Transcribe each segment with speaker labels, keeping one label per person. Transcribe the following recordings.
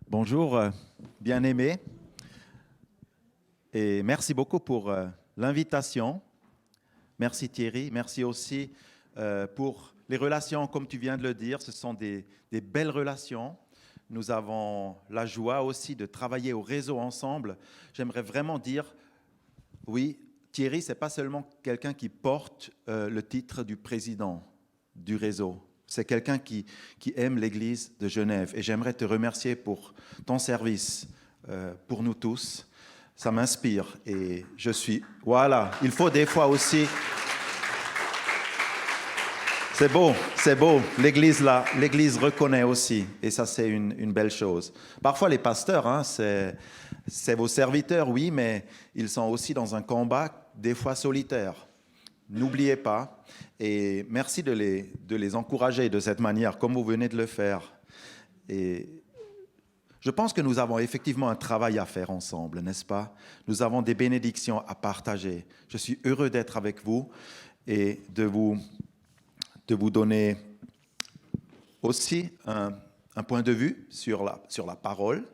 Speaker 1: Bonjour, bien-aimés, et merci beaucoup pour l'invitation. Merci Thierry, merci aussi pour les relations, comme tu viens de le dire, ce sont des belles relations. Nous avons la joie aussi de travailler au réseau ensemble. J'aimerais vraiment dire, oui, Thierry, ce n'est pas seulement quelqu'un qui porte le titre du président du réseau. C'est quelqu'un qui aime l'Église de Genève. Et j'aimerais te remercier pour ton service pour nous tous. Ça m'inspire. Et je suis... Voilà, il faut des fois aussi... C'est beau. L'Église reconnaît aussi. Et ça, c'est une belle chose. Parfois, les pasteurs, hein, c'est vos serviteurs, oui, mais ils sont aussi dans un combat, des fois solitaire. N'oubliez pas, et merci de les encourager de cette manière, comme vous venez de le faire. Et je pense que nous avons effectivement un travail à faire ensemble, n'est-ce pas? Nous avons des bénédictions à partager. Je suis heureux d'être avec vous et de vous donner aussi un point de vue sur la parole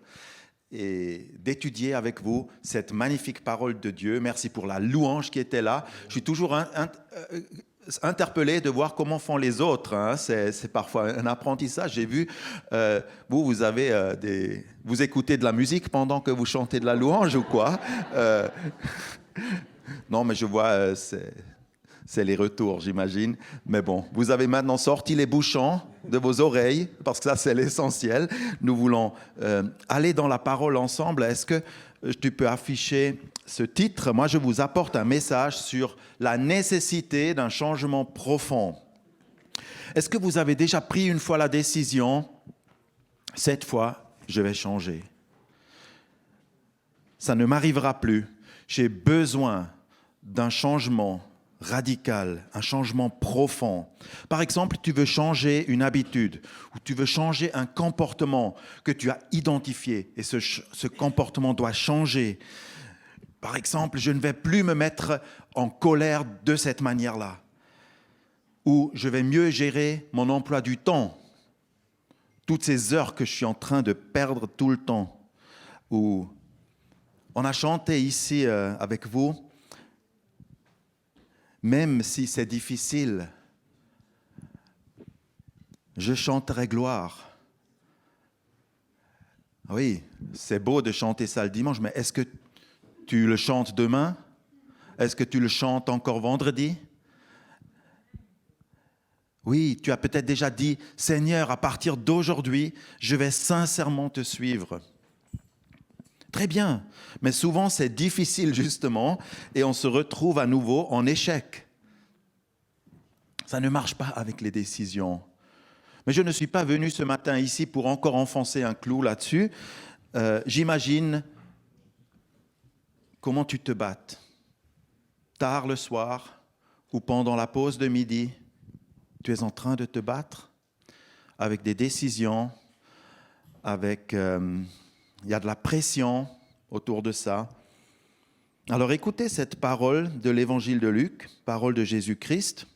Speaker 1: et d'étudier avec vous cette magnifique parole de Dieu. Merci pour la louange qui était là. Je suis toujours interpellé de voir comment font les autres. Hein. C'est parfois un apprentissage. J'ai vu, vous avez vous écoutez de la musique pendant que vous chantez de la louange ou quoi? Non, mais je vois, c'est les retours, j'imagine. Mais bon, vous avez maintenant sorti les bouchons de vos oreilles, parce que ça, c'est l'essentiel. Nous voulons aller dans la parole ensemble. Est-ce que tu peux afficher ce titre? Moi, je vous apporte un message sur la nécessité d'un changement profond. Est-ce que vous avez déjà pris une fois la décision, cette fois, je vais changer? Ça ne m'arrivera plus. J'ai besoin d'un changement radical, un changement profond. Par exemple, tu veux changer une habitude ou tu veux changer un comportement que tu as identifié et ce comportement doit changer. Par exemple, je ne vais plus me mettre en colère de cette manière-là ou je vais mieux gérer mon emploi du temps, toutes ces heures que je suis en train de perdre tout le temps. Ou on a chanté ici avec vous, même si c'est difficile, je chanterai gloire. Oui, c'est beau de chanter ça le dimanche, mais est-ce que tu le chantes demain? Est-ce que tu le chantes encore vendredi? Oui, tu as peut-être déjà dit, Seigneur, à partir d'aujourd'hui, je vais sincèrement te suivre. Très bien, mais souvent c'est difficile justement et on se retrouve à nouveau en échec. Ça ne marche pas avec les décisions. Mais je ne suis pas venu ce matin ici pour encore enfoncer un clou là-dessus. J'imagine comment tu te battes. Tard le soir ou pendant la pause de midi, tu es en train de te battre avec des décisions, avec... il y a de la pression autour de ça. Alors écoutez cette parole de l'évangile de Luc, parole de Jésus-Christ.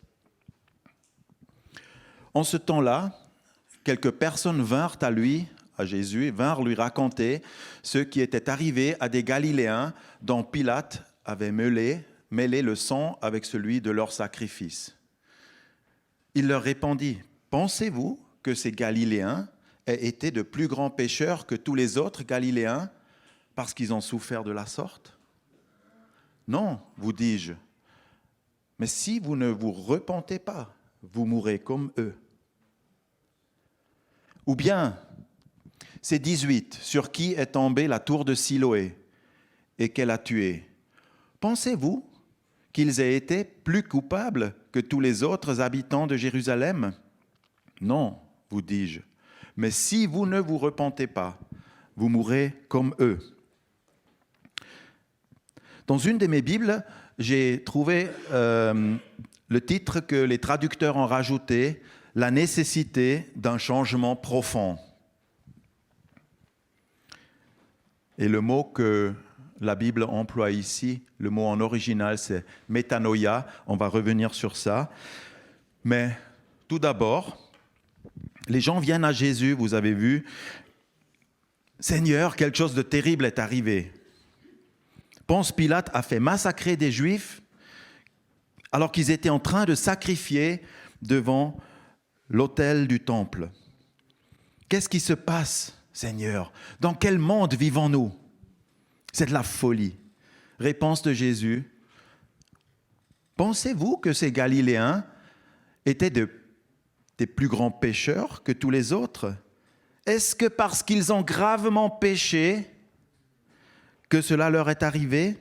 Speaker 1: En ce temps-là, quelques personnes vinrent à lui, à Jésus, vinrent lui raconter ce qui était arrivé à des Galiléens dont Pilate avait mêlé le sang avec celui de leur sacrifice. Il leur répondit, « Pensez-vous que ces Galiléens aient été de plus grands pécheurs que tous les autres Galiléens parce qu'ils ont souffert de la sorte? Non, vous dis-je. Mais si vous ne vous repentez pas, vous mourrez comme eux. Ou bien, ces 18, sur qui est tombée la tour de Siloé et qu'elle a tué, pensez-vous qu'ils aient été plus coupables que tous les autres habitants de Jérusalem? Non, vous dis-je. Mais si vous ne vous repentez pas, vous mourrez comme eux. Dans une de mes Bibles, j'ai trouvé le titre que les traducteurs ont rajouté, « La nécessité d'un changement profond ». Et le mot que la Bible emploie ici, le mot en original, c'est métanoïa. On va revenir sur ça. Mais tout d'abord, Les gens viennent à Jésus, vous avez vu, « Seigneur, quelque chose de terrible est arrivé. Ponce Pilate a fait massacrer des Juifs alors qu'ils étaient en train de sacrifier devant l'autel du temple. Qu'est-ce qui se passe, Seigneur? Dans quel monde vivons-nous? C'est de la folie. » Réponse de Jésus. Pensez-vous que ces Galiléens étaient des plus grands pécheurs que tous les autres? Est-ce que parce qu'ils ont gravement péché que cela leur est arrivé?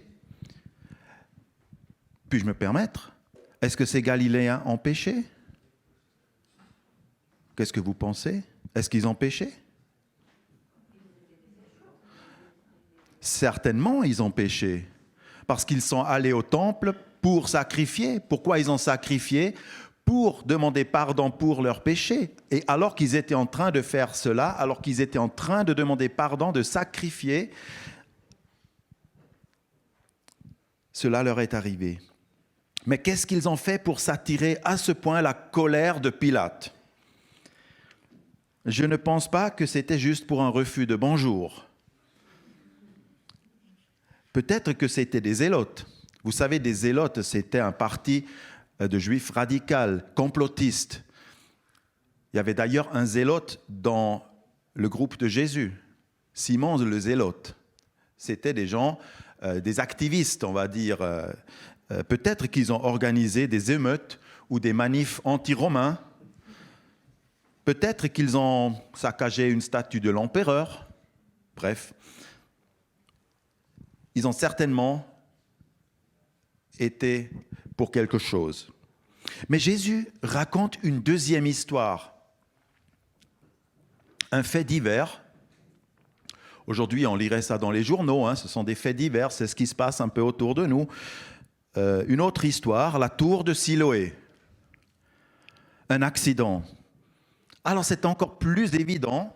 Speaker 1: Puis-je me permettre? Est-ce que ces Galiléens ont péché? Qu'est-ce que vous pensez? Est-ce qu'ils ont péché? Certainement, ils ont péché. Parce qu'ils sont allés au temple pour sacrifier. Pourquoi ils ont sacrifié? Pour demander pardon pour leurs péchés. Et alors qu'ils étaient en train de faire cela, alors qu'ils étaient en train de demander pardon, de sacrifier, cela leur est arrivé. Mais qu'est-ce qu'ils ont fait pour s'attirer à ce point la colère de Pilate? Je ne pense pas que c'était juste pour un refus de bonjour. Peut-être que c'était des zélotes. Vous savez, des zélotes, c'était un parti de juifs radicaux, complotistes. Il y avait d'ailleurs un zélote dans le groupe de Jésus, Simon le zélote. C'était des gens, des activistes, on va dire. Peut-être qu'ils ont organisé des émeutes ou des manifs anti-romains. Peut-être qu'ils ont saccagé une statue de l'empereur. Bref, ils ont certainement été pour quelque chose. Mais Jésus raconte une deuxième histoire, un fait divers. Aujourd'hui, on lirait ça dans les journaux, ce sont des faits divers, c'est ce qui se passe un peu autour de nous. Une autre histoire, la tour de Siloé, un accident. Alors c'est encore plus évident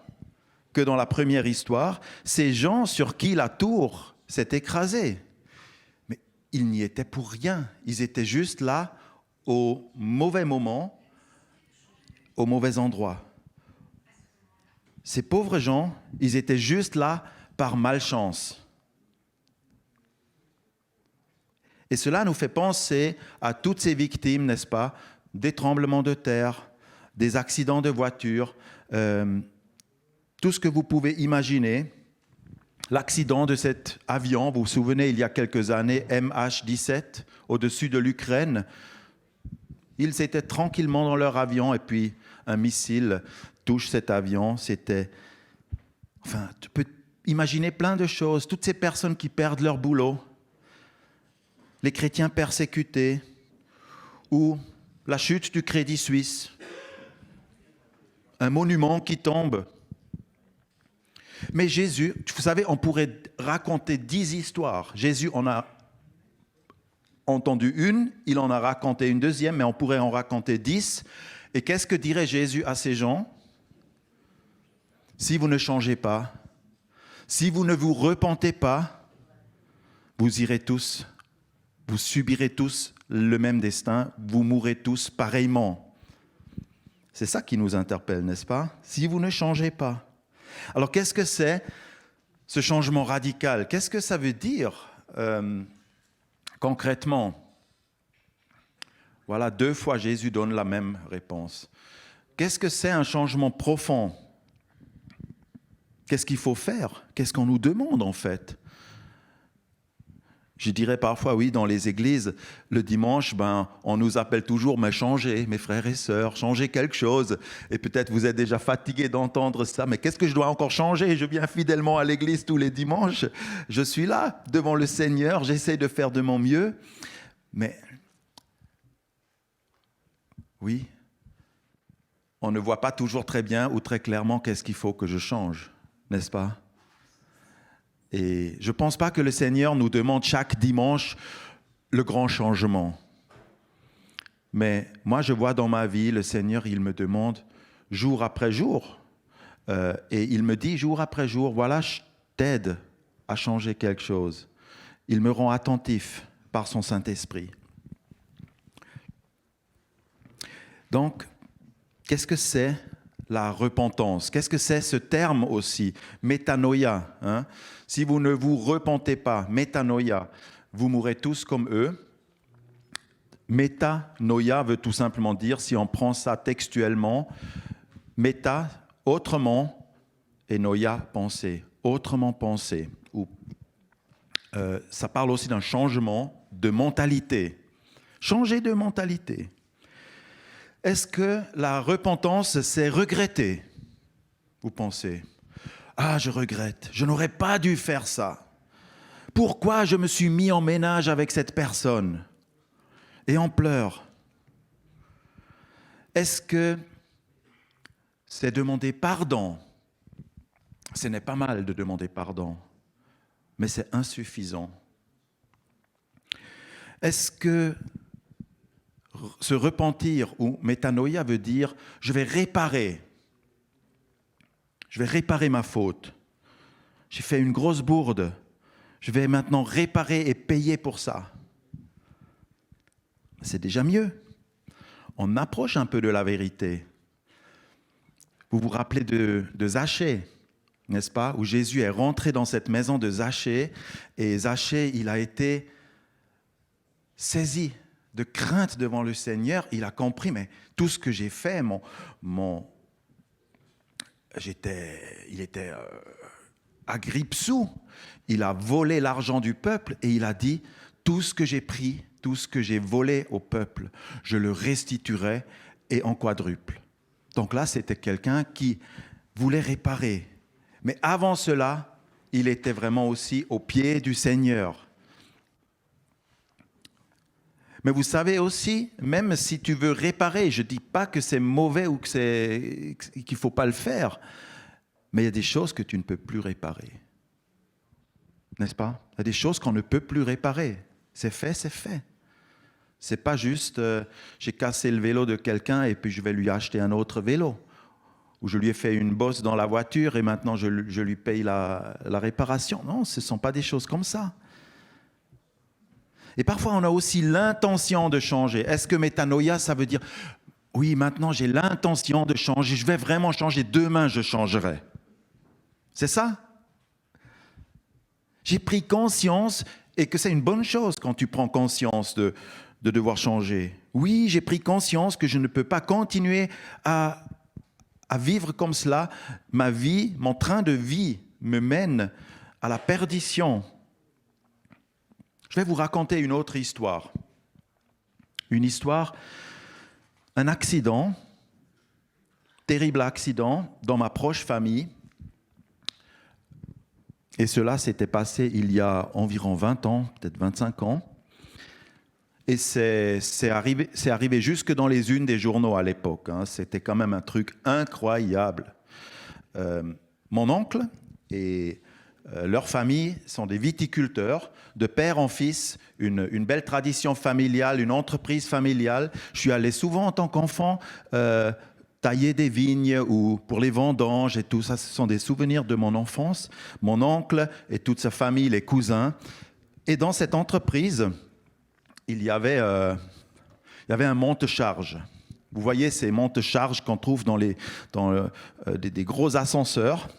Speaker 1: que dans la première histoire, ces gens sur qui la tour s'est écrasée. Mais ils n'y étaient pour rien, ils étaient juste là au mauvais moment, au mauvais endroit. Ces pauvres gens, ils étaient juste là par malchance. Et cela nous fait penser à toutes ces victimes, n'est-ce pas, des tremblements de terre, des accidents de voiture, tout ce que vous pouvez imaginer. L'accident de cet avion, vous vous souvenez, il y a quelques années, MH17, au-dessus de l'Ukraine. Ils étaient tranquillement dans leur avion et puis un missile touche cet avion. Enfin, tu peux imaginer plein de choses. Toutes ces personnes qui perdent leur boulot, les chrétiens persécutés, ou la chute du Crédit Suisse, un monument qui tombe. Mais Jésus, vous savez, on pourrait raconter 10 histoires. Jésus en a entendu une, il en a raconté une deuxième, mais on pourrait en raconter 10. Et qu'est-ce que dirait Jésus à ces gens? Si vous ne changez pas, si vous ne vous repentez pas, vous irez tous, vous subirez tous le même destin, vous mourrez tous pareillement. C'est ça qui nous interpelle, n'est-ce pas? Si vous ne changez pas. Alors qu'est-ce que c'est ce changement radical? Qu'est-ce que ça veut dire concrètement? Voilà, 2 fois Jésus donne la même réponse. Qu'est-ce que c'est un changement profond? Qu'est-ce qu'il faut faire? Qu'est-ce qu'on nous demande en fait? Je dirais parfois, oui, dans les églises, le dimanche, on nous appelle toujours, mais changez, mes frères et sœurs, changez quelque chose. Et peut-être vous êtes déjà fatigués d'entendre ça, mais qu'est-ce que je dois encore changer? Je viens fidèlement à l'église tous les dimanches, je suis là, devant le Seigneur, j'essaie de faire de mon mieux. Mais, oui, on ne voit pas toujours très bien ou très clairement qu'est-ce qu'il faut que je change, n'est-ce pas? Et je ne pense pas que le Seigneur nous demande chaque dimanche le grand changement. Mais moi, je vois dans ma vie, le Seigneur, il me demande jour après jour. Et il me dit jour après jour, voilà, je t'aide à changer quelque chose. Il me rend attentif par son Saint-Esprit. Donc, qu'est-ce que c'est la repentance? Qu'est-ce que c'est ce terme aussi? Métanoïa. Hein? Si vous ne vous repentez pas, métanoïa, vous mourrez tous comme eux. Métanoïa veut tout simplement dire, si on prend ça textuellement, méta, autrement, et noïa, penser. Autrement penser. Ça parle aussi d'un changement de mentalité. Changer de mentalité. Est-ce que la repentance, c'est regretter? Vous pensez, ah, je regrette, je n'aurais pas dû faire ça. Pourquoi je me suis mis en ménage avec cette personne? Et on pleure. Est-ce que c'est demander pardon? Ce n'est pas mal de demander pardon, mais c'est insuffisant. Est-ce que se repentir ou métanoïa veut dire je vais réparer ma faute. J'ai fait une grosse bourde. Je vais maintenant réparer et payer pour ça. C'est déjà mieux. On approche un peu de la vérité. Vous vous rappelez de Zachée, n'est-ce pas? Où Jésus est rentré dans cette maison de Zachée, et Zachée, il a été saisi de crainte devant le Seigneur. Il a compris, mais tout ce que j'ai fait, il était agrippsou. Il a volé l'argent du peuple et il a dit, tout ce que j'ai pris, tout ce que j'ai volé au peuple, je le restituerai et en quadruple. Donc là, c'était quelqu'un qui voulait réparer. Mais avant cela, il était vraiment aussi aux pieds du Seigneur. Mais vous savez aussi, même si tu veux réparer, je ne dis pas que c'est mauvais ou qu'il ne faut pas le faire, mais il y a des choses que tu ne peux plus réparer. N'est-ce pas? Il y a des choses qu'on ne peut plus réparer. C'est fait, c'est fait. C'est pas juste, j'ai cassé le vélo de quelqu'un et puis je vais lui acheter un autre vélo. Ou je lui ai fait une bosse dans la voiture et maintenant je lui paye la réparation. Non, ce ne sont pas des choses comme ça. Et parfois, on a aussi l'intention de changer. Est-ce que métanoïa, ça veut dire, oui, maintenant j'ai l'intention de changer, je vais vraiment changer, demain je changerai. C'est ça? J'ai pris conscience, et que c'est une bonne chose quand tu prends conscience de devoir changer. Oui, j'ai pris conscience que je ne peux pas continuer à vivre comme cela. Ma vie, mon train de vie me mène à la perdition. Je vais vous raconter une autre histoire. Une histoire, un accident, terrible accident dans ma proche famille. Et cela s'était passé il y a environ 20 ans, peut-être 25 ans. Et c'est arrivé jusque dans les unes des journaux à l'époque. Hein. C'était quand même un truc incroyable. Mon oncle et leur famille sont des viticulteurs, de père en fils, une belle tradition familiale, une entreprise familiale. Je suis allé souvent en tant qu'enfant tailler des vignes ou pour les vendanges et tout ça. Ce sont des souvenirs de mon enfance. Mon oncle et toute sa famille, les cousins. Et dans cette entreprise, il y avait un monte-charge. Vous voyez ces monte-charges qu'on trouve dans des gros ascenseurs.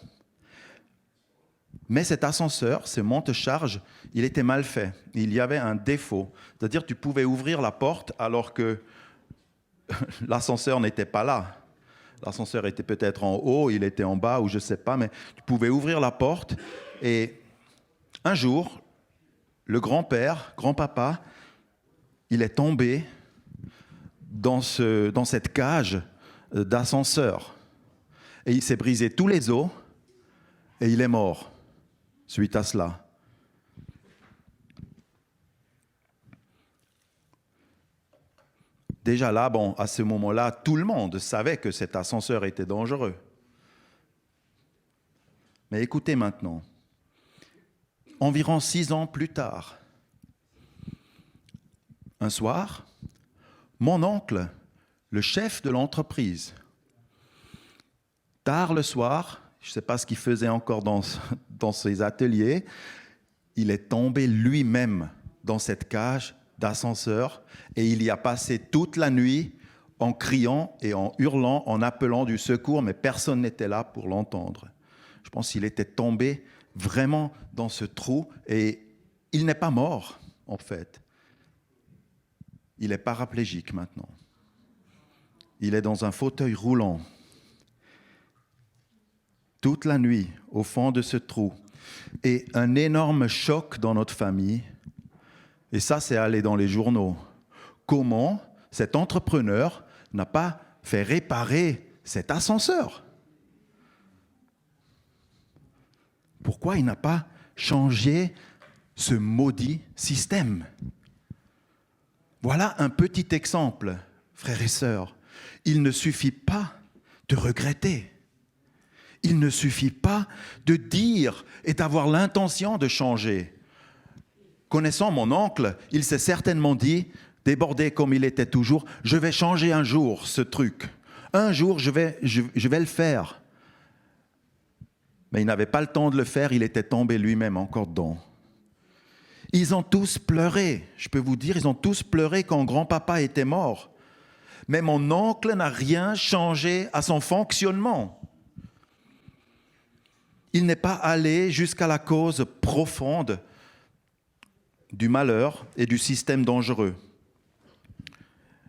Speaker 1: Mais cet ascenseur, ce monte-charge, il était mal fait. Il y avait un défaut. C'est-à-dire que tu pouvais ouvrir la porte alors que l'ascenseur n'était pas là. L'ascenseur était peut-être en haut, il était en bas, ou je ne sais pas, mais tu pouvais ouvrir la porte. Et un jour, le grand-papa, il est tombé dans cette cage d'ascenseur. Et il s'est brisé tous les os et il est mort suite à cela. Déjà là, à ce moment-là, tout le monde savait que cet ascenseur était dangereux. Mais écoutez maintenant, environ 6 ans plus tard, un soir, mon oncle, le chef de l'entreprise, tard le soir, je ne sais pas ce qu'il faisait encore dans ses ateliers, il est tombé lui-même dans cette cage d'ascenseur et il y a passé toute la nuit en criant et en hurlant, en appelant du secours, mais personne n'était là pour l'entendre. Je pense qu'il était tombé vraiment dans ce trou et il n'est pas mort, en fait. Il est paraplégique maintenant. Il est dans un fauteuil roulant. Toute la nuit, au fond de ce trou. Et un énorme choc dans notre famille. Et ça, c'est allé dans les journaux. Comment cet entrepreneur n'a pas fait réparer cet ascenseur? Pourquoi il n'a pas changé ce maudit système? Voilà un petit exemple, frères et sœurs. Il ne suffit pas de regretter. Il ne suffit pas de dire et d'avoir l'intention de changer. Connaissant mon oncle, il s'est certainement dit, débordé comme il était toujours, je vais changer un jour ce truc. Un jour, je vais le faire. Mais il n'avait pas le temps de le faire, il était tombé lui-même encore dedans. Ils ont tous pleuré, je peux vous dire, ils ont tous pleuré quand grand-papa était mort. Mais mon oncle n'a rien changé à son fonctionnement. Il n'est pas allé jusqu'à la cause profonde du malheur et du système dangereux.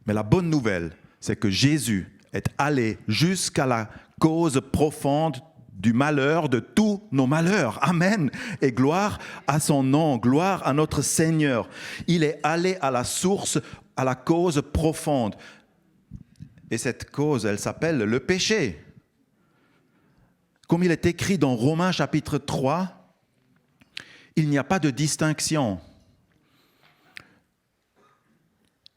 Speaker 1: Mais la bonne nouvelle, c'est que Jésus est allé jusqu'à la cause profonde du malheur, de tous nos malheurs. Amen. Et gloire à son nom, gloire à notre Seigneur. Il est allé à la source, à la cause profonde. Et cette cause, elle s'appelle le péché. Comme il est écrit dans Romains chapitre 3, il n'y a pas de distinction.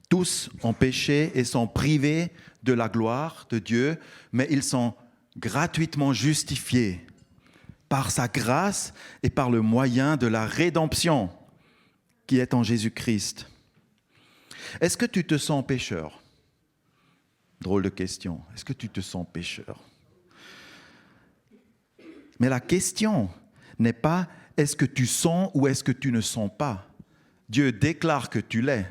Speaker 1: Tous ont péché et sont privés de la gloire de Dieu, mais ils sont gratuitement justifiés par sa grâce et par le moyen de la rédemption qui est en Jésus-Christ. Est-ce que tu te sens pécheur? Drôle de question. Est-ce que tu te sens pécheur? Mais la question n'est pas est-ce que tu sens ou est-ce que tu ne sens pas. Dieu déclare que tu l'es,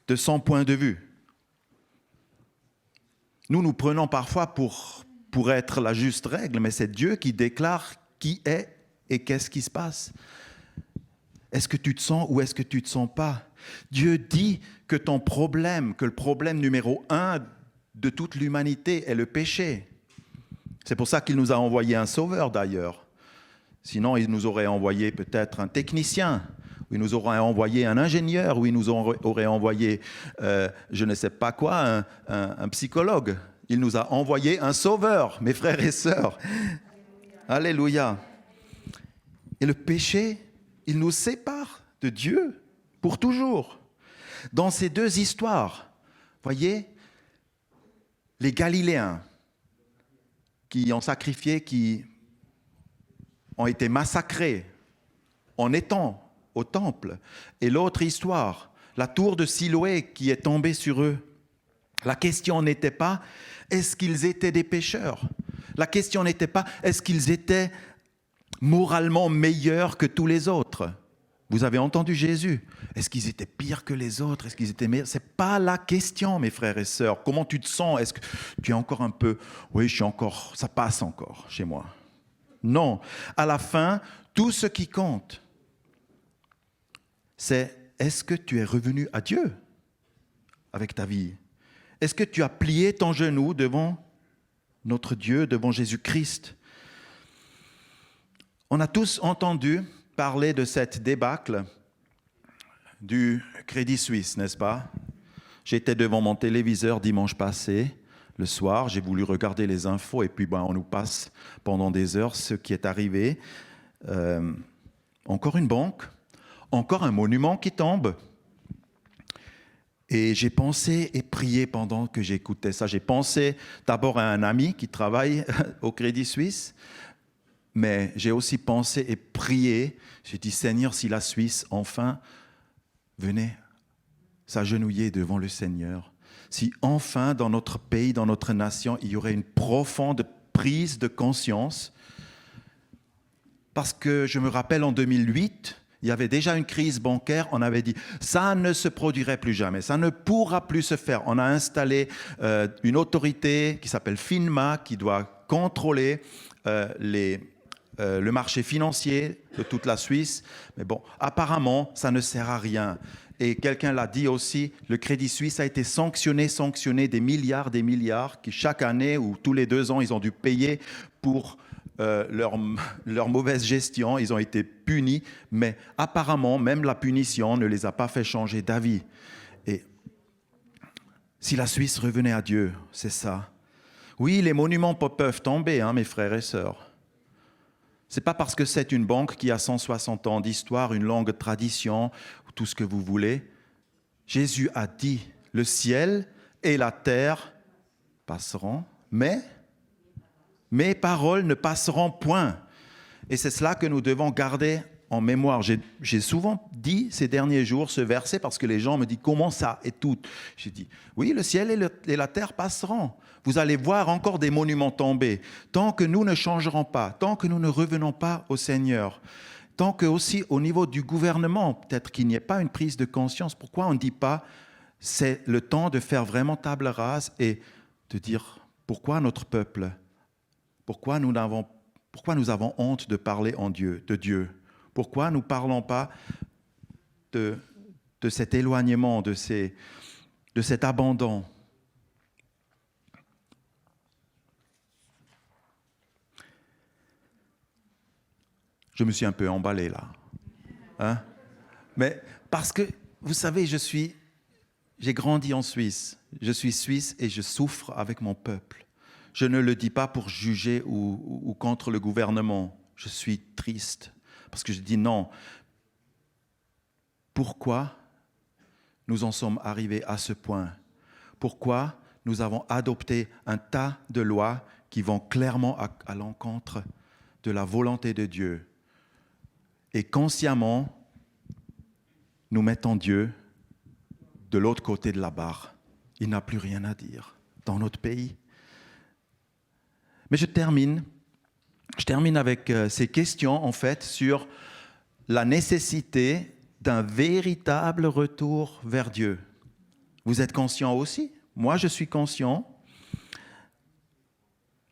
Speaker 1: de son point de vue. Nous prenons parfois pour être la juste règle, mais c'est Dieu qui déclare qui est et qu'est-ce qui se passe. Est-ce que tu te sens ou est-ce que tu ne te sens pas? Dieu dit que ton problème, que le problème numéro 1 de toute l'humanité est le péché. C'est pour ça qu'il nous a envoyé un sauveur d'ailleurs. Sinon, il nous aurait envoyé peut-être un technicien, ou il nous aurait envoyé un ingénieur, ou il nous aurait envoyé, je ne sais pas quoi, un psychologue. Il nous a envoyé un sauveur, mes frères et sœurs. Alléluia. Et le péché, il nous sépare de Dieu pour toujours. Dans ces deux histoires, voyez, les Galiléens qui ont sacrifié, qui ont été massacrés en étant au temple. Et l'autre histoire, la tour de Siloé qui est tombée sur eux. La question n'était pas, est-ce qu'ils étaient des pécheurs? La question n'était pas, est-ce qu'ils étaient moralement meilleurs que tous les autres? Vous avez entendu Jésus. Est-ce qu'ils étaient pires que les autres? Est-ce qu'ils étaient meilleurs? Ce n'est pas la question, mes frères et sœurs. Comment tu te sens? Est-ce que tu es encore un peu... Oui, ça passe encore chez moi. Non. À la fin, tout ce qui compte, c'est est-ce que tu es revenu à Dieu avec ta vie? Est-ce que tu as plié ton genou devant notre Dieu, devant Jésus-Christ? On a tous entendu parler de cette débâcle du Crédit Suisse, n'est-ce pas? J'étais devant mon téléviseur dimanche passé, le soir, j'ai voulu regarder les infos et puis on nous passe pendant des heures ce qui est arrivé. Encore une banque, encore un monument qui tombe. Et j'ai pensé et prié pendant que j'écoutais ça. J'ai pensé d'abord à un ami qui travaille au Crédit Suisse, mais j'ai aussi pensé et prié. J'ai dit, Seigneur, si la Suisse, enfin, venait s'agenouiller devant le Seigneur, si enfin, dans notre pays, dans notre nation, il y aurait une profonde prise de conscience. Parce que je me rappelle en 2008, Il y avait déjà une crise bancaire. On avait dit, ça ne se produirait plus jamais. Ça ne pourra plus se faire. On a installé une autorité qui s'appelle FINMA, qui doit contrôler le marché financier de toute la Suisse. Mais bon, apparemment, ça ne sert à rien. Et quelqu'un l'a dit aussi, le Crédit Suisse a été sanctionné des milliards, qui chaque année ou tous les 2 ans, ils ont dû payer pour leur mauvaise gestion. Ils ont été punis, mais apparemment, même la punition ne les a pas fait changer d'avis. Et si la Suisse revenait à Dieu, c'est ça. Oui, les monuments peuvent tomber, hein, mes frères et sœurs. Ce n'est pas parce que c'est une banque qui a 160 ans d'histoire, une longue tradition, tout ce que vous voulez. Jésus a dit, le ciel et la terre passeront, mais mes paroles ne passeront point. Et c'est cela que nous devons garder en mémoire. J'ai souvent dit ces derniers jours ce verset parce que les gens me disent, comment ça et tout. J'ai dit, oui, le ciel et la terre passeront. Vous allez voir encore des monuments tomber. Tant que nous ne changerons pas, tant que nous ne revenons pas au Seigneur, tant que aussi au niveau du gouvernement, peut-être qu'il n'y ait pas une prise de conscience, pourquoi on ne dit pas c'est le temps de faire vraiment table rase et de dire pourquoi notre peuple, pourquoi nous avons honte de parler de Dieu, pourquoi nous ne parlons pas de cet éloignement, de cet abandon. Je me suis un peu emballé là. Hein? Mais parce que, vous savez, j'ai grandi en Suisse. Je suis suisse et je souffre avec mon peuple. Je ne le dis pas pour juger ou contre le gouvernement. Je suis triste parce que je dis non. Pourquoi nous en sommes arrivés à ce point? Pourquoi nous avons adopté un tas de lois qui vont clairement à l'encontre de la volonté de Dieu? Et consciemment, nous mettons Dieu de l'autre côté de la barre. Il n'a plus rien à dire dans notre pays. Mais je termine avec ces questions, en fait, sur la nécessité d'un véritable retour vers Dieu. Vous êtes conscient aussi? Moi, je suis conscient.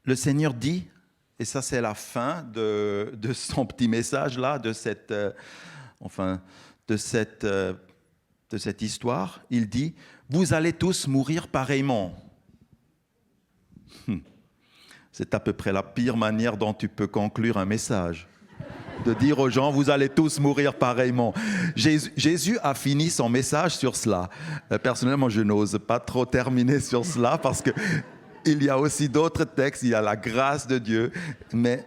Speaker 1: Le Seigneur dit, et ça c'est la fin de son petit message là, de cette histoire, il dit, vous allez tous mourir pareillement. C'est à peu près la pire manière dont tu peux conclure un message. De dire aux gens, vous allez tous mourir pareillement. Jésus a fini son message sur cela. Personnellement, je n'ose pas trop terminer sur cela parce que il y a aussi d'autres textes, il y a la grâce de Dieu. Mais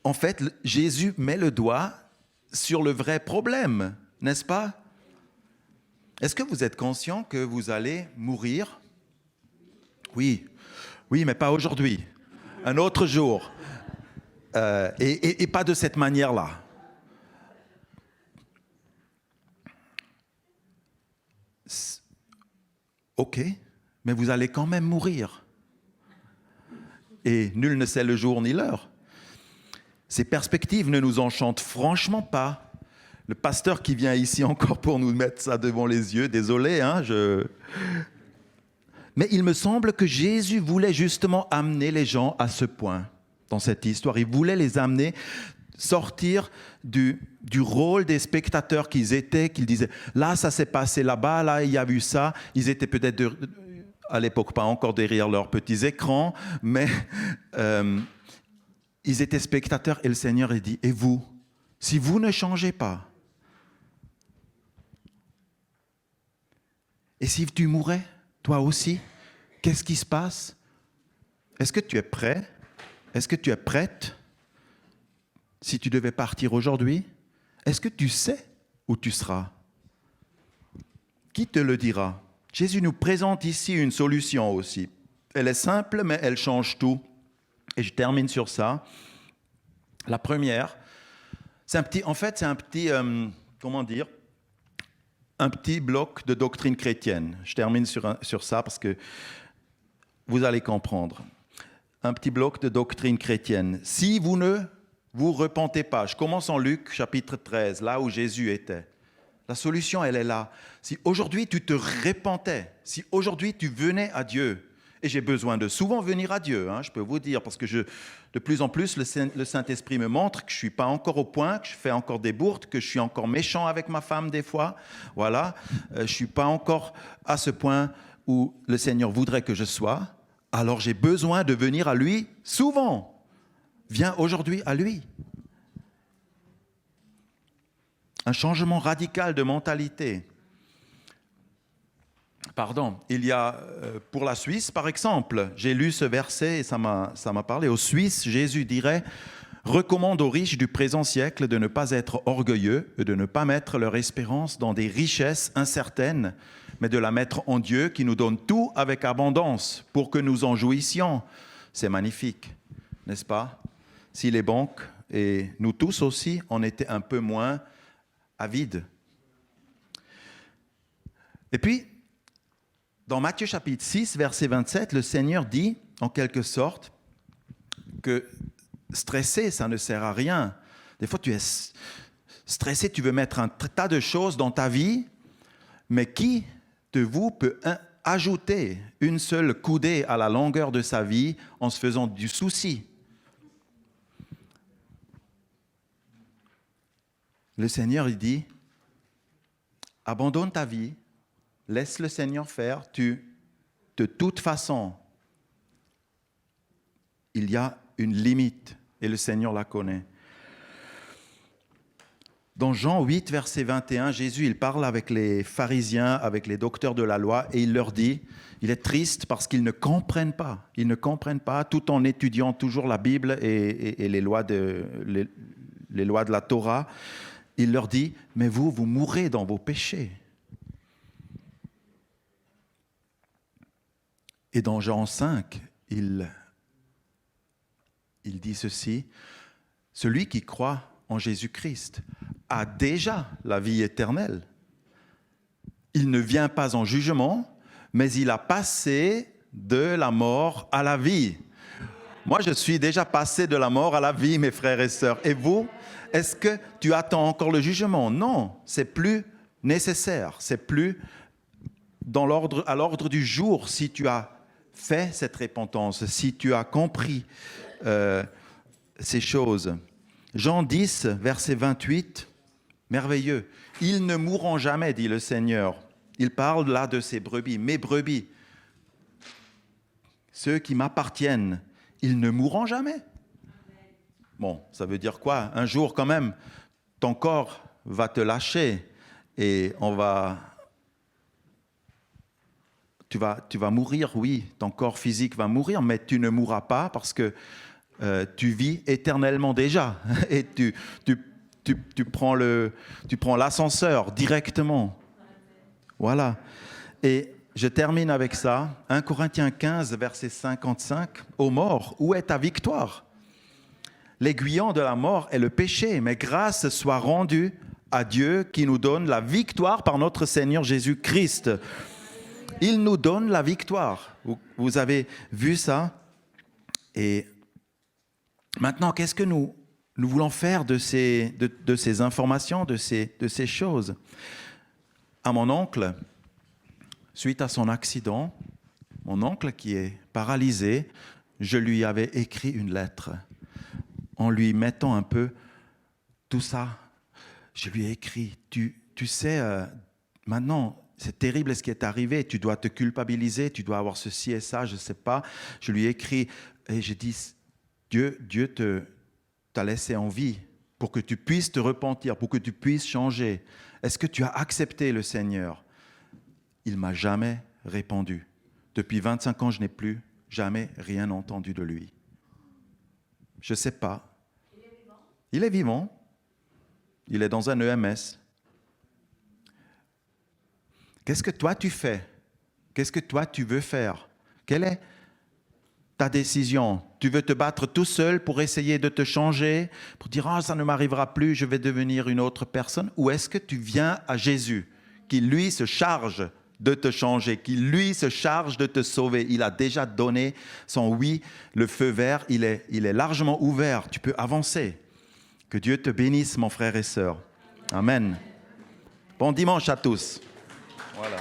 Speaker 1: en fait, Jésus met le doigt sur le vrai problème, n'est-ce pas? Est-ce que vous êtes conscient que vous allez mourir? Oui, mais pas aujourd'hui. Un autre jour. Et pas de cette manière-là. Ok, mais vous allez quand même mourir. Et nul ne sait le jour ni l'heure. Ces perspectives ne nous enchantent franchement pas. Le pasteur qui vient ici encore pour nous mettre ça devant les yeux, désolé, hein, Mais il me semble que Jésus voulait justement amener les gens à ce point dans cette histoire. Il voulait les amener, sortir du rôle des spectateurs qu'ils étaient, qu'ils disaient, là, ça s'est passé là-bas, là, il y a eu ça. Ils étaient peut-être, à l'époque, pas encore derrière leurs petits écrans, mais ils étaient spectateurs et le Seigneur a dit, et vous, si vous ne changez pas, et si tu mourais, toi aussi, qu'est-ce qui se passe? Est-ce que tu es prêt? Est-ce que tu es prête? Si tu devais partir aujourd'hui, est-ce que tu sais où tu seras? Qui te le dira? Jésus nous présente ici une solution aussi. Elle est simple, mais elle change tout. Et je termine sur ça. La première, c'est un petit bloc de doctrine chrétienne. Je termine sur ça parce que vous allez comprendre. Un petit bloc de doctrine chrétienne. Si vous ne Vous repentez pas. Je commence en Luc chapitre 13, là où Jésus était. La solution, elle est là. Si aujourd'hui tu te repentais, si aujourd'hui tu venais à Dieu, et j'ai besoin de souvent venir à Dieu, je peux vous dire, parce que de plus en plus, le Saint-Esprit me montre que je ne suis pas encore au point, que je fais encore des bourdes, que je suis encore méchant avec ma femme des fois. Voilà, je ne suis pas encore à ce point où le Seigneur voudrait que je sois. Alors j'ai besoin de venir à lui souvent. Viens aujourd'hui à lui. Un changement radical de mentalité. Pardon, il y a pour la Suisse, par exemple, j'ai lu ce verset et ça m'a parlé. Aux Suisses, Jésus dirait « Recommande aux riches du présent siècle de ne pas être orgueilleux et de ne pas mettre leur espérance dans des richesses incertaines, mais de la mettre en Dieu qui nous donne tout avec abondance pour que nous en jouissions. » C'est magnifique, n'est-ce pas? Si les banques, et nous tous aussi, en étaient un peu moins avides. Et puis, dans Matthieu chapitre 6, verset 27, le Seigneur dit, en quelque sorte, que stresser, ça ne sert à rien. Des fois, tu es stressé, tu veux mettre un tas de choses dans ta vie, mais qui de vous peut ajouter une seule coudée à la longueur de sa vie en se faisant du souci? Le Seigneur, il dit, abandonne ta vie, laisse le Seigneur faire. De toute façon, il y a une limite et le Seigneur la connaît. Dans Jean 8, verset 21, Jésus, il parle avec les pharisiens, avec les docteurs de la loi, et il leur dit, il est triste parce qu'ils ne comprennent pas. Ils ne comprennent pas, tout en étudiant toujours la Bible et les lois de la Torah. Il leur dit, mais vous mourrez dans vos péchés. Et dans Jean 5, il dit ceci, celui qui croit en Jésus-Christ a déjà la vie éternelle. Il ne vient pas en jugement, mais il a passé de la mort à la vie. Moi, je suis déjà passé de la mort à la vie, mes frères et sœurs. Et vous, est-ce que tu attends encore le jugement? Non, c'est plus nécessaire, c'est plus à l'ordre du jour si tu as fait cette repentance, si tu as compris ces choses. Jean 10, verset 28, merveilleux. « Ils ne mourront jamais, dit le Seigneur. » Il parle là de ses brebis, mes brebis, ceux qui m'appartiennent, ils ne mourront jamais. Bon, ça veut dire quoi? Un jour quand même, ton corps va te lâcher et tu vas mourir, oui, ton corps physique va mourir, mais tu ne mourras pas parce que tu vis éternellement déjà. Et tu prends l'ascenseur directement. Voilà. Et je termine avec ça. 1 Corinthiens 15, verset 55. « Ô mort, où est ta victoire? L'aiguillon de la mort est le péché, mais grâce soit rendue à Dieu qui nous donne la victoire par notre Seigneur Jésus-Christ. » Il nous donne la victoire. Vous avez vu ça? Et maintenant, qu'est-ce que nous voulons faire de ces informations, de ces choses? À mon oncle, suite à son accident, mon oncle qui est paralysé, je lui avais écrit une lettre en lui mettant un peu tout ça. Je lui ai écrit, tu sais, maintenant, c'est terrible ce qui est arrivé, tu dois te culpabiliser, tu dois avoir ceci et ça, je ne sais pas. Je lui ai écrit et j'ai dit, Dieu t'a laissé en vie pour que tu puisses te repentir, pour que tu puisses changer. Est-ce que tu as accepté le Seigneur? Il ne m'a jamais répondu. Depuis 25 ans, je n'ai plus jamais rien entendu de lui. Je ne sais pas. Il est vivant? Il est vivant. Il est dans un EMS. Qu'est-ce que toi tu fais? Qu'est-ce que toi tu veux faire? Quelle est ta décision? Tu veux te battre tout seul pour essayer de te changer, pour dire « Ah, ça ne m'arrivera plus, je vais devenir une autre personne » ou est-ce que tu viens à Jésus, qui lui se charge de te changer, qui lui se charge de te sauver? Il a déjà donné son oui, le feu vert, il est largement ouvert, tu peux avancer. Que Dieu te bénisse, mon frère et sœur. Amen. Bon dimanche à tous. Voilà.